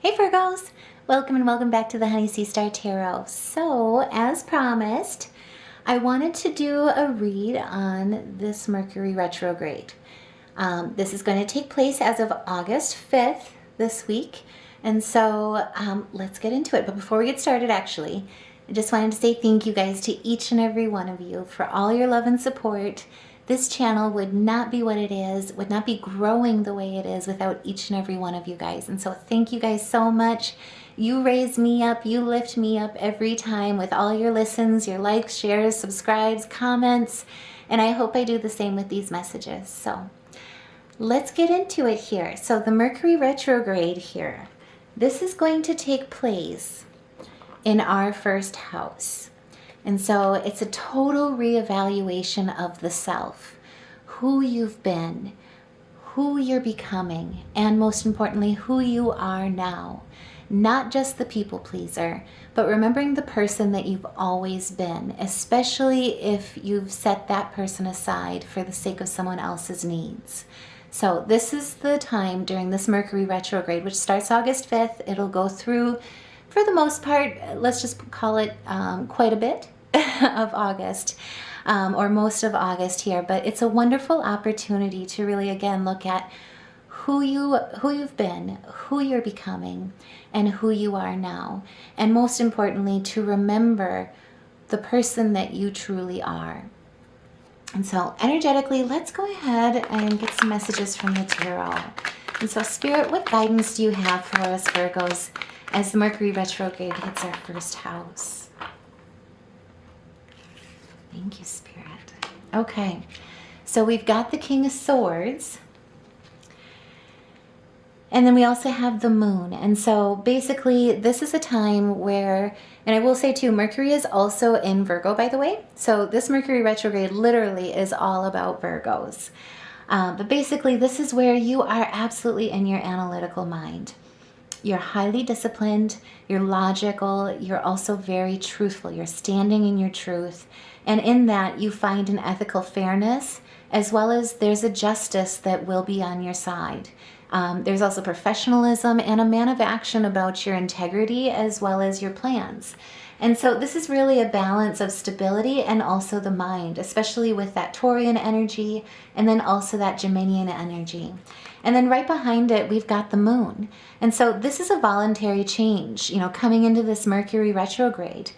Hey Virgos! Welcome and welcome back to the Honey Sea Star Tarot. So, as promised, I wanted to do a read on this Mercury Retrograde. This is going to take place as of August 5th this week. And so, let's get into it. But before we get started, actually, I just wanted to say thank you guys to each and every one of you for all your love and support. This channel would not be what it is, would not be growing the way it is without each and every one of you guys. And so thank you guys so much. You raise me up, you lift me up every time with all your listens, your likes, shares, subscribes, comments, and I hope I do the same with these messages. So let's get into it here. So the Mercury Retrograde here, this is going to take place in our first house. And so it's a total reevaluation of the self, who you've been, who you're becoming, and most importantly, who you are now. Not just the people pleaser, but remembering the person that you've always been, especially if you've set that person aside for the sake of someone else's needs. So this is the time during this Mercury retrograde, which starts August 5th. It'll go through, for the most part, let's just call it quite a bit of August, or most of August here. But it's a wonderful opportunity to really, again, look at who you've been, who you're becoming, and who you are now. And most importantly, to remember the person that you truly are. And so energetically, let's go ahead and get some messages from the tarot. And so Spirit, what guidance do you have for us Virgos as the Mercury retrograde hits our first house? Thank you, Spirit. Okay, so we've got the King of Swords. And then we also have the Moon. And so basically this is a time where, and I will say too, Mercury is also in Virgo, by the way. So this Mercury retrograde literally is all about Virgos. But basically this is where you are absolutely in your analytical mind. You're highly disciplined, you're logical, you're also very truthful. You're standing in your truth. And in that you find an ethical fairness, as well as there's a justice that will be on your side. There's also professionalism and a man of action about your integrity as well as your plans. And so this is really a balance of stability and also the mind, especially with that Taurian energy and then also that Geminian energy. And then right behind it, we've got the Moon. And so this is a voluntary change, coming into this Mercury retrograde.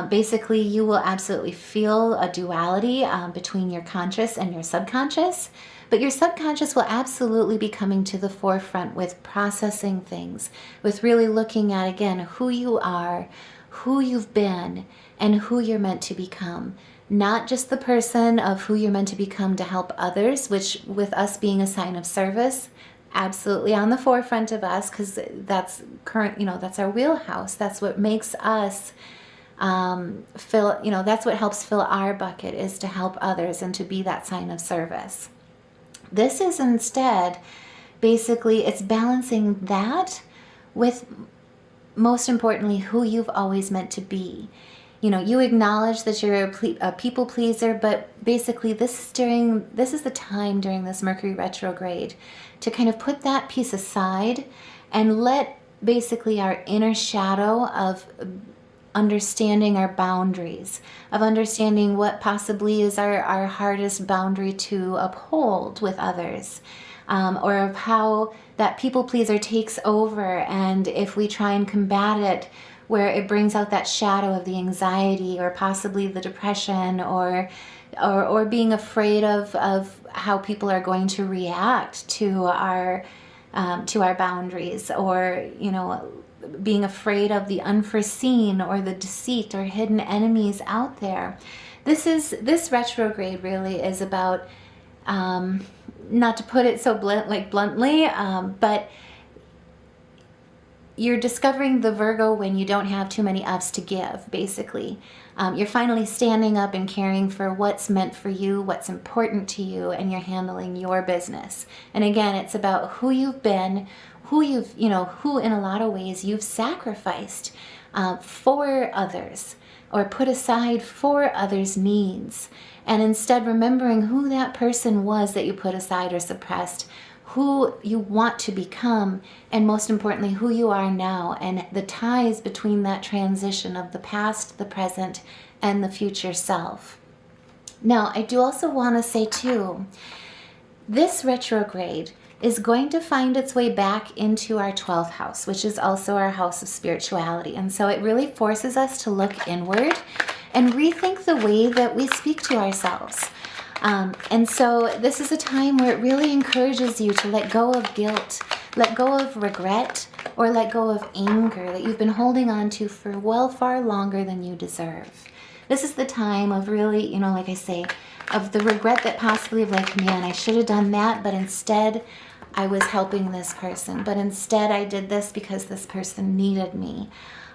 Basically, you will absolutely feel a duality between your conscious and your subconscious. But your subconscious will absolutely be coming to the forefront with processing things, with really looking at, again, who you are, who you've been, and who you're meant to become. Not just the person of who you're meant to become to help others, which with us being a sign of service, absolutely on the forefront of us, because that's that's our wheelhouse. That's what makes us fill, that's what helps fill our bucket, is to help others and to be that sign of service. This is instead, basically, it's balancing that with, most importantly, who you've always meant to be. You acknowledge that you're a people pleaser, but basically this is the time during this Mercury retrograde to kind of put that piece aside and let basically our inner shadow of understanding our boundaries, of understanding what possibly is our hardest boundary to uphold with others, or of how that people pleaser takes over, and if we try and combat it, where it brings out that shadow of the anxiety or possibly the depression or being afraid of how people are going to react to our boundaries, or being afraid of the unforeseen or the deceit or hidden enemies out there. This retrograde really is about, not to put it so bluntly, but you're discovering the Virgo when you don't have too many F's to give, basically. You're finally standing up and caring for what's meant for you, what's important to you, and you're handling your business. And again, it's about who you've been, who in a lot of ways you've sacrificed for others, or put aside for others' needs. And instead remembering who that person was that you put aside or suppressed, who you want to become, and most importantly, who you are now, and the ties between that transition of the past, the present, and the future self. Now, I do also want to say too, this retrograde is going to find its way back into our 12th house, which is also our house of spirituality. And so it really forces us to look inward and rethink the way that we speak to ourselves. And so this is a time where it really encourages you to let go of guilt, let go of regret, or let go of anger that you've been holding on to for far longer than you deserve. This is the time of really, like I say, of the regret that possibly of like, man, I should have done that, but instead I was helping this person, but instead I did this because this person needed me,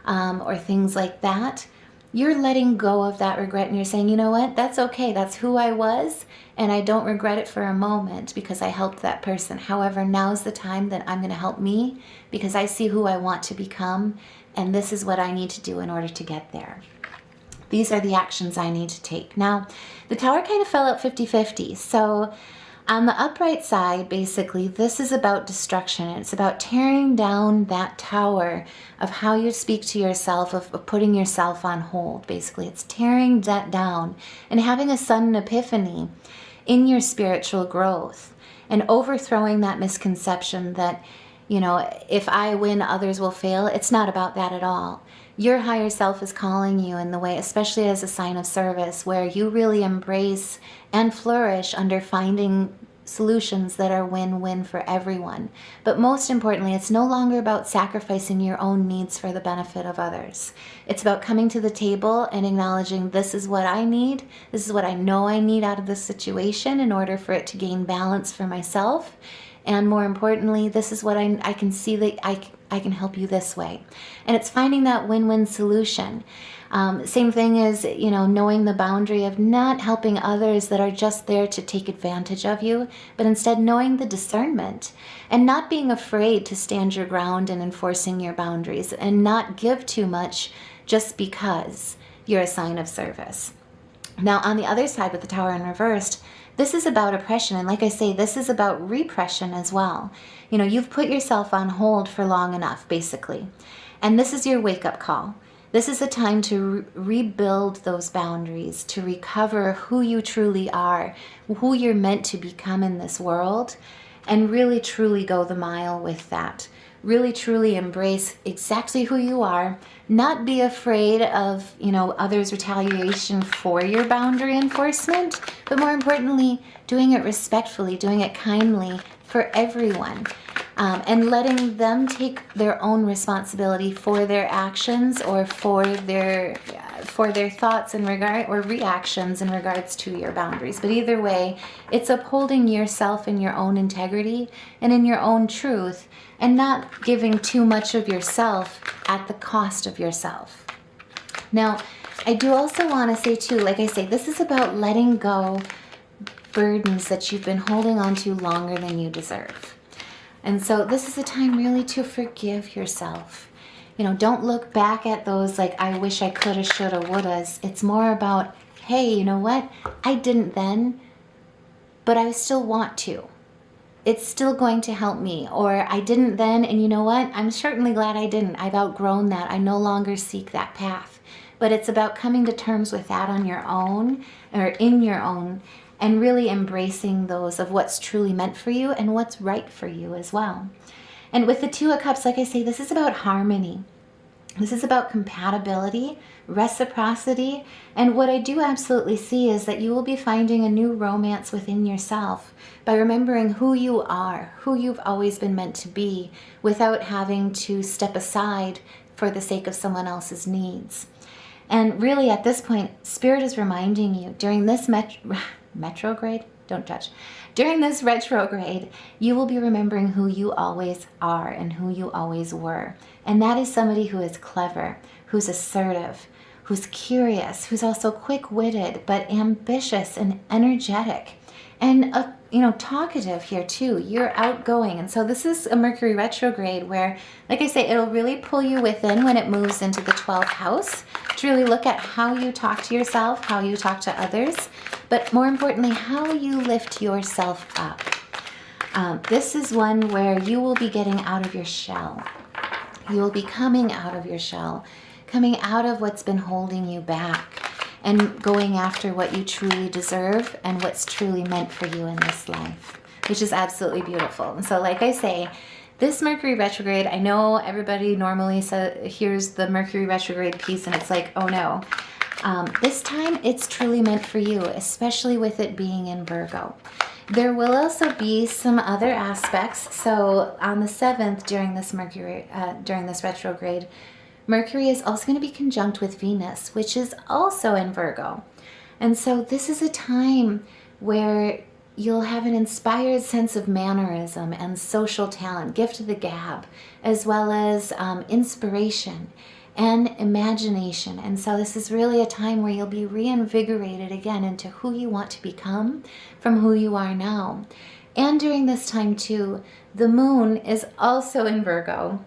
or things like that. You're letting go of that regret and you're saying, you know what, that's okay. That's who I was, and I don't regret it for a moment because I helped that person. However, now's the time that I'm going to help me because I see who I want to become, and this is what I need to do in order to get there. These are the actions I need to take. Now, the tower kind of fell out 50-50. So on the upright side, basically, this is about destruction. It's about tearing down that tower of how you speak to yourself, of putting yourself on hold. Basically, it's tearing that down and having a sudden epiphany in your spiritual growth and overthrowing that misconception that, if I win, others will fail. It's not about that at all. Your higher self is calling you in the way, especially as a sign of service, where you really embrace and flourish under finding solutions that are win-win for everyone. But most importantly, it's no longer about sacrificing your own needs for the benefit of others. It's about coming to the table and acknowledging, this is what I need, this is what I know I need out of this situation in order for it to gain balance for myself. And more importantly, this is what I can see that I can help you this way. And it's finding that win-win solution. Same thing as, knowing the boundary of not helping others that are just there to take advantage of you, but instead knowing the discernment and not being afraid to stand your ground and enforcing your boundaries and not give too much just because you're a sign of service. Now, on the other side with the tower in reversed, this is about oppression. And like I say, this is about repression as well. You've put yourself on hold for long enough, basically. And this is your wake-up call. This is a time to rebuild those boundaries, to recover who you truly are, who you're meant to become in this world, and really truly go the mile with that. Really truly embrace exactly who you are, not be afraid of, others' retaliation for your boundary enforcement, but more importantly, doing it respectfully, doing it kindly for everyone, and letting them take their own responsibility for their actions or for their thoughts in regard or reactions in regards to your boundaries. But either way, it's upholding yourself in your own integrity and in your own truth, and not giving too much of yourself at the cost of yourself. Now, I do also want to say too, like I say, this is about letting go burdens that you've been holding on to longer than you deserve. And so this is a time really to forgive yourself. Don't look back at those like, I wish I coulda, shoulda, wouldas. It's more about, hey, you know what? I didn't then, but I still want to. It's still going to help me. Or I didn't then, and you know what? I'm certainly glad I didn't. I've outgrown that. I no longer seek that path. But it's about coming to terms with that on your own, or in your own, and really embracing those of what's truly meant for you and what's right for you as well. And with the Two of Cups, like I say, this is about harmony. This is about compatibility, reciprocity, and what I do absolutely see is that you will be finding a new romance within yourself by remembering who you are, who you've always been meant to be, without having to step aside for the sake of someone else's needs. And really at this point, Spirit is reminding you during this retrograde, don't judge. During this retrograde, you will be remembering who you always are and who you always were. And that is somebody who is clever, who's assertive, who's curious, who's also quick-witted, but ambitious and energetic. And, talkative here too. You're outgoing. And so this is a Mercury retrograde where, like I say, it'll really pull you within when it moves into the 12th house to really look at how you talk to yourself, how you talk to others, but more importantly, how you lift yourself up. This is one where you will be getting out of your shell. You will be coming out of your shell, coming out of what's been holding you back, and going after what you truly deserve and what's truly meant for you in this life, which is absolutely beautiful. And so like I say, this Mercury retrograde, I know everybody normally hears the Mercury retrograde piece and it's like, oh no. This time it's truly meant for you, especially with it being in Virgo. There will also be some other aspects. So on the 7th during this retrograde, Mercury is also going to be conjunct with Venus, which is also in Virgo. And so this is a time where you'll have an inspired sense of mannerism and social talent, gift of the gab, as well as inspiration and imagination. And so this is really a time where you'll be reinvigorated again into who you want to become from who you are now. And during this time too, the moon is also in Virgo,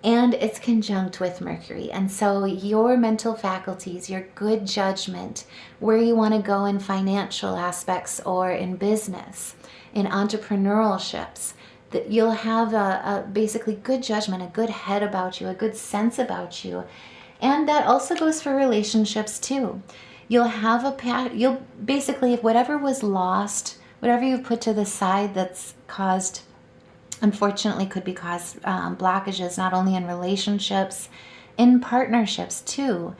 and it's conjunct with Mercury. And so your mental faculties, your good judgment, where you want to go in financial aspects or in business, in entrepreneurships, that you'll have a basically good judgment, a good head about you, a good sense about you. And that also goes for relationships too. You'll have you'll basically, if whatever was lost, whatever you've put to the side that's caused, unfortunately could be caused blockages, not only in relationships, in partnerships too,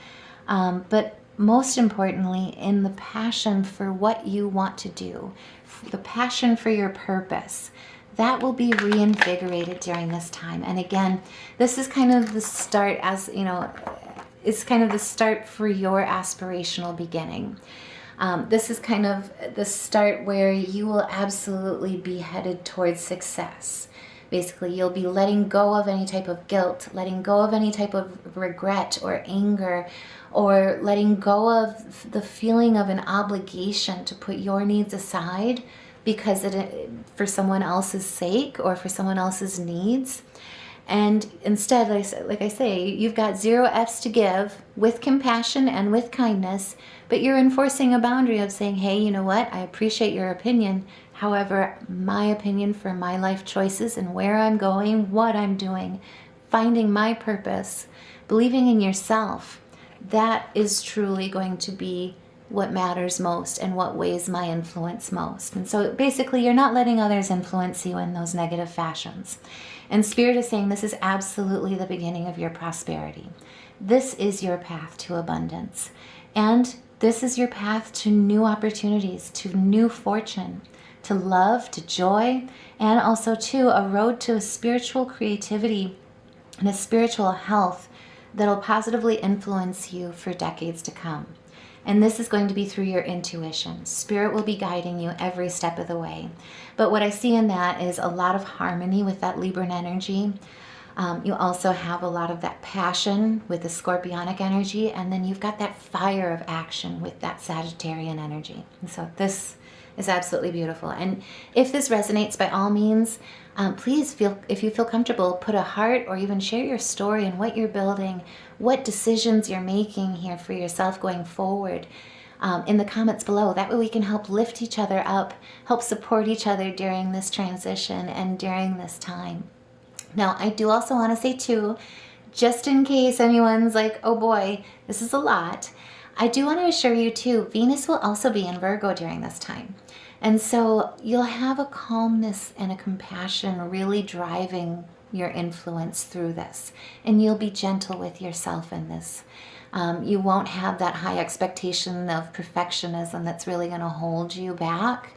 but most importantly in the passion for what you want to do, the passion for your purpose. That will be reinvigorated during this time. And again, this is kind of the start, as you know, it's kind of the start for your aspirational beginning. This is kind of the start where you will absolutely be headed towards success. Basically, you'll be letting go of any type of guilt, letting go of any type of regret or anger, or letting go of the feeling of an obligation to put your needs aside because for someone else's sake or for someone else's needs. And instead, like I say, you've got 0 F's to give with compassion and with kindness, but you're enforcing a boundary of saying, hey, you know what? I appreciate your opinion. However, my opinion for my life choices and where I'm going, what I'm doing, finding my purpose, believing in yourself, that is truly going to be what matters most and what weighs my influence most. And so basically, you're not letting others influence you in those negative fashions. And Spirit is saying this is absolutely the beginning of your prosperity. This is your path to abundance. And this is your path to new opportunities, to new fortune, to love, to joy, and also to a road to a spiritual creativity and a spiritual health that'll positively influence you for decades to come. And this is going to be through your intuition. Spirit will be guiding you every step of the way. But what I see in that is a lot of harmony with that Libran energy. You also have a lot of that passion with the Scorpionic energy. And then you've got that fire of action with that Sagittarian energy. And so this is absolutely beautiful. And if this resonates, by all means, please if you feel comfortable, put a heart or even share your story and what you're building, what decisions you're making here for yourself going forward in the comments below. That way we can help lift each other up, help support each other during this transition and during this time. Now, I do also want to say too, just in case anyone's like, oh boy, this is a lot, I do want to assure you too, Venus will also be in Virgo during this time. And so you'll have a calmness and a compassion really driving your influence through this. And you'll be gentle with yourself in this. You won't have that high expectation of perfectionism that's really going to hold you back.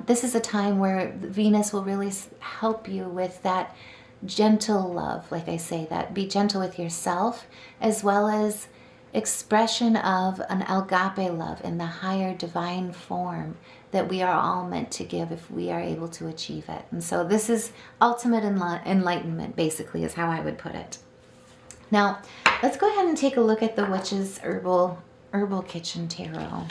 This is a time where Venus will really help you with that gentle love, like I say, that be gentle with yourself, as well as expression of an agape love in the higher divine form that we are all meant to give if we are able to achieve it. And so this is ultimate enlightenment, basically, is how I would put it. Now, let's go ahead and take a look at the Witch's Herbal Kitchen Tarot.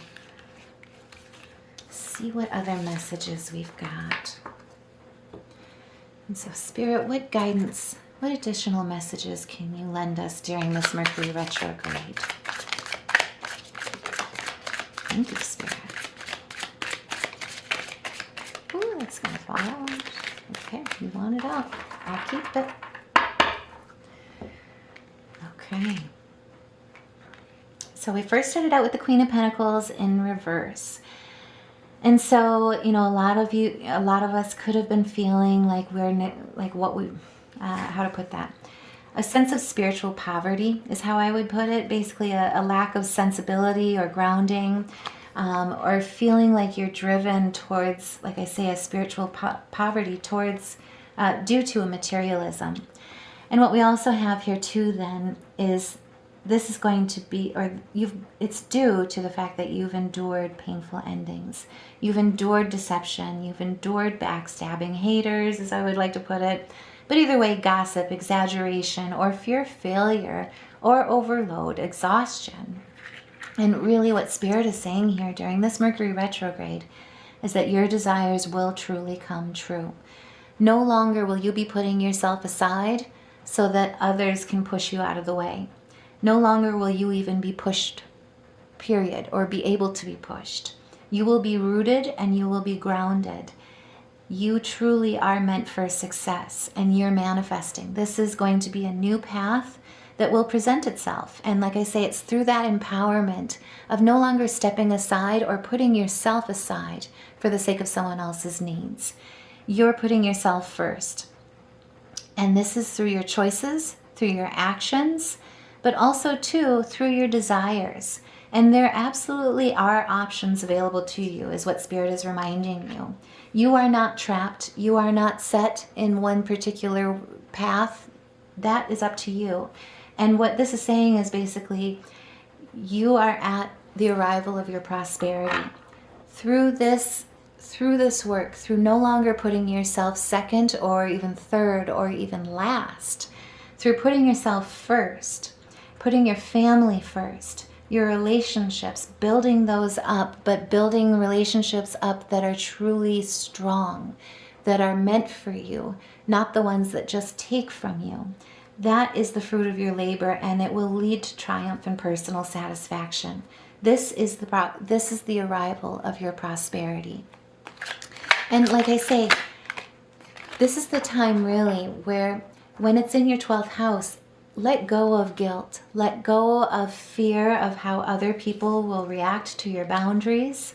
See what other messages we've got. And so, Spirit, what guidance, what additional messages can you lend us during this Mercury retrograde? Thank you, Spirit. Ooh, let's going to fall out. Okay, you want it out. I'll keep it. Okay. So we first started out with the Queen of Pentacles in reverse. And so, you know, a lot of us could have been feeling like how to put that? A sense of spiritual poverty is how I would put it. Basically a lack of sensibility or grounding, or feeling like you're driven towards, like I say, a spiritual poverty towards, due to a materialism. And what we also have here too then is this is going to be, it's due to the fact that you've endured painful endings. You've endured deception. You've endured backstabbing, haters, as I would like to put it. But either way, gossip, exaggeration, or fear of failure, or overload, exhaustion. And really what Spirit is saying here during this Mercury retrograde is that your desires will truly come true. No longer will you be putting yourself aside so that others can push you out of the way. No longer will you even be pushed, period, or be able to be pushed. You will be rooted and you will be grounded. You truly are meant for success and you're manifesting. This is going to be a new path that will present itself. And like I say, it's through that empowerment of no longer stepping aside or putting yourself aside for the sake of someone else's needs. You're putting yourself first. And this is through your choices, through your actions, but also too through your desires. And there absolutely are options available to you, is what Spirit is reminding you. You are not trapped. You are not set in one particular path. That is up to you. And what this is saying is basically you are at the arrival of your prosperity. Through this work, through no longer putting yourself second or even third or even last, through putting yourself first, putting your family first, your relationships, building those up, but building relationships up that are truly strong, that are meant for you, not the ones that just take from you. That is the fruit of your labor, and it will lead to triumph and personal satisfaction. This is the arrival of your prosperity. And like I say, this is the time really where when it's in your 12th house, let go of guilt. Let go of fear of how other people will react to your boundaries.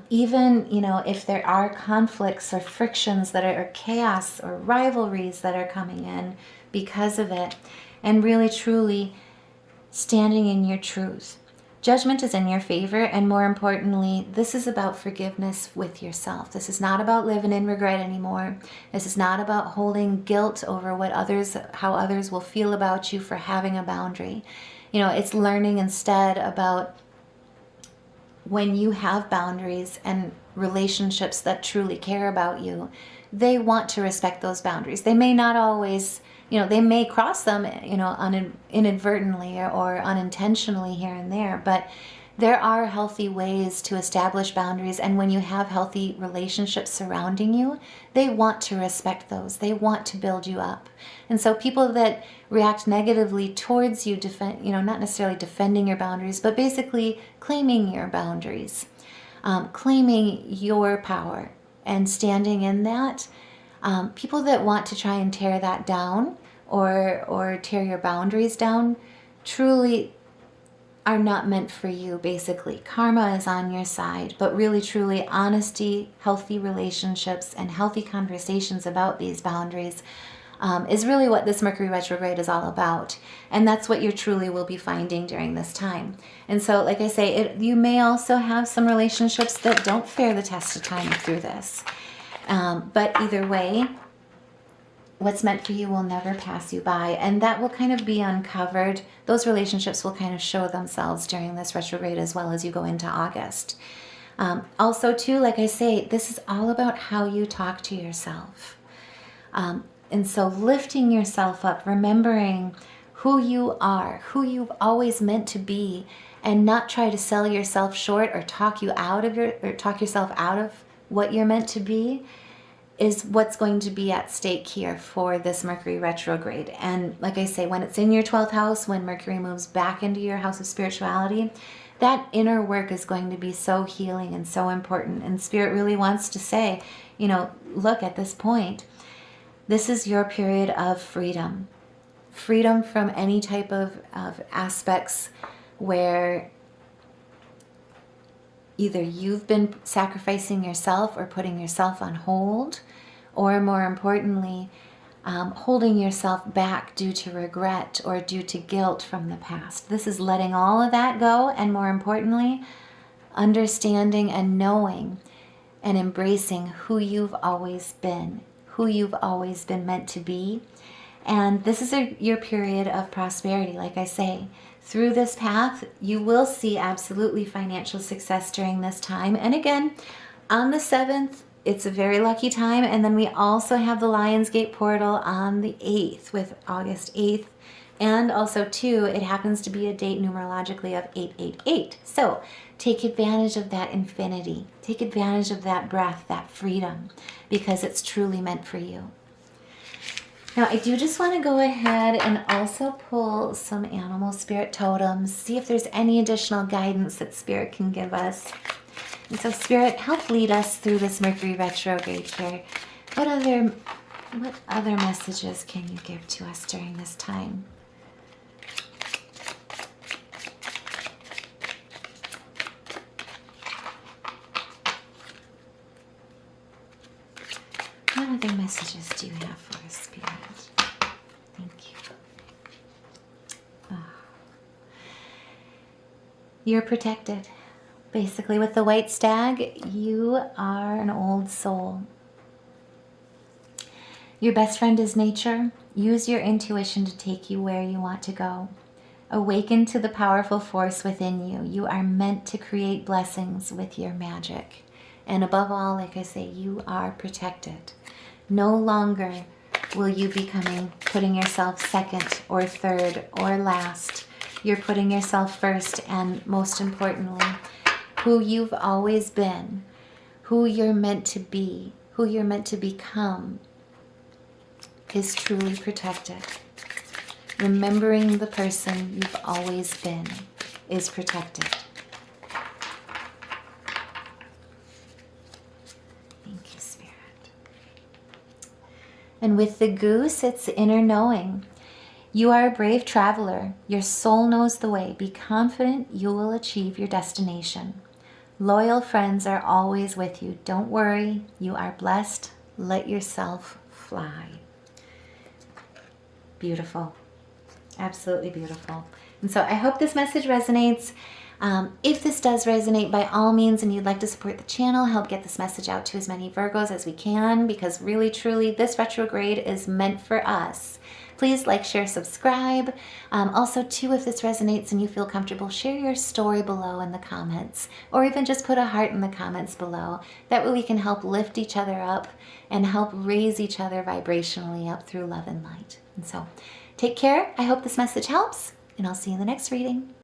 Even, if there are conflicts or frictions or chaos or rivalries that are coming in because of it, and really truly standing in your truth. Judgment is in your favor, and more importantly, this is about forgiveness with yourself. This is not about living in regret anymore. This is not about holding guilt over how others will feel about you for having a boundary. It's learning instead about when you have boundaries and relationships that truly care about you, they want to respect those boundaries. They may not always, they may cross them, inadvertently or unintentionally here and there, but there are healthy ways to establish boundaries. And when you have healthy relationships surrounding you, they want to respect those. They want to build you up. And so people that react negatively towards you, not necessarily defending your boundaries, but basically claiming your boundaries, claiming your power and standing in that, people that want to try and tear that down or tear your boundaries down truly are not meant for you, basically. Karma is on your side, but really, truly, honesty, healthy relationships, and healthy conversations about these boundaries is really what this Mercury retrograde is all about. And that's what you truly will be finding during this time. And so, like I say, you may also have some relationships that don't fare the test of time through this. But either way, what's meant for you will never pass you by, and that will kind of be uncovered. Those relationships will kind of show themselves during this retrograde as well as you go into August. Also too, like I say, this is all about how you talk to yourself. And so lifting yourself up, remembering who you are, who you've always meant to be, and not try to sell yourself short or talk yourself out of what you're meant to be, is what's going to be at stake here for this Mercury retrograde. And like I say, when it's in your 12th house, when Mercury moves back into your house of spirituality, that inner work is going to be so healing and so important. And Spirit really wants to say, you know, look, at this point, this is your period of freedom. Freedom from any type of aspects where either you've been sacrificing yourself or putting yourself on hold, or more importantly, holding yourself back due to regret or due to guilt from the past. This is letting all of that go, and more importantly, understanding and knowing and embracing who you've always been, who you've always been meant to be. And this is your period of prosperity, like I say. Through this path, you will see absolutely financial success during this time. And again, on the 7th, it's a very lucky time. And then we also have the Lionsgate portal on the 8th with August 8th. And also, too, it happens to be a date numerologically of 888. So take advantage of that infinity. Take advantage of that breath, that freedom, because it's truly meant for you. Now, I do just want to go ahead and also pull some animal spirit totems, see if there's any additional guidance that Spirit can give us. And so, Spirit, help lead us through this Mercury retrograde here. What other messages can you give to us during this time? What other messages do you have for us, Spirit? Thank you. Oh. You're protected. Basically, with the white stag, you are an old soul. Your best friend is nature. Use your intuition to take you where you want to go. Awaken to the powerful force within you. You are meant to create blessings with your magic. And above all, like I say, you are protected. No longer will you be putting yourself second or third or last. You're putting yourself first, and most importantly, who you've always been, who you're meant to be, who you're meant to become is truly protected. Remembering the person you've always been is protected. Thank you, Spirit. And with the goose, it's inner knowing. You are a brave traveler. Your soul knows the way. Be confident you will achieve your destination. Loyal friends are always with you. Don't worry. You are blessed. Let yourself fly. Beautiful. Absolutely beautiful. And so I hope this message resonates. If this does resonate, by all means, and you'd like to support the channel, help get this message out to as many Virgos as we can, because really, truly, this retrograde is meant for us. Please like, share, subscribe. Also, too, if this resonates and you feel comfortable, share your story below in the comments, or even just put a heart in the comments below. That way we can help lift each other up and help raise each other vibrationally up through love and light. And so, take care. I hope this message helps, and I'll see you in the next reading.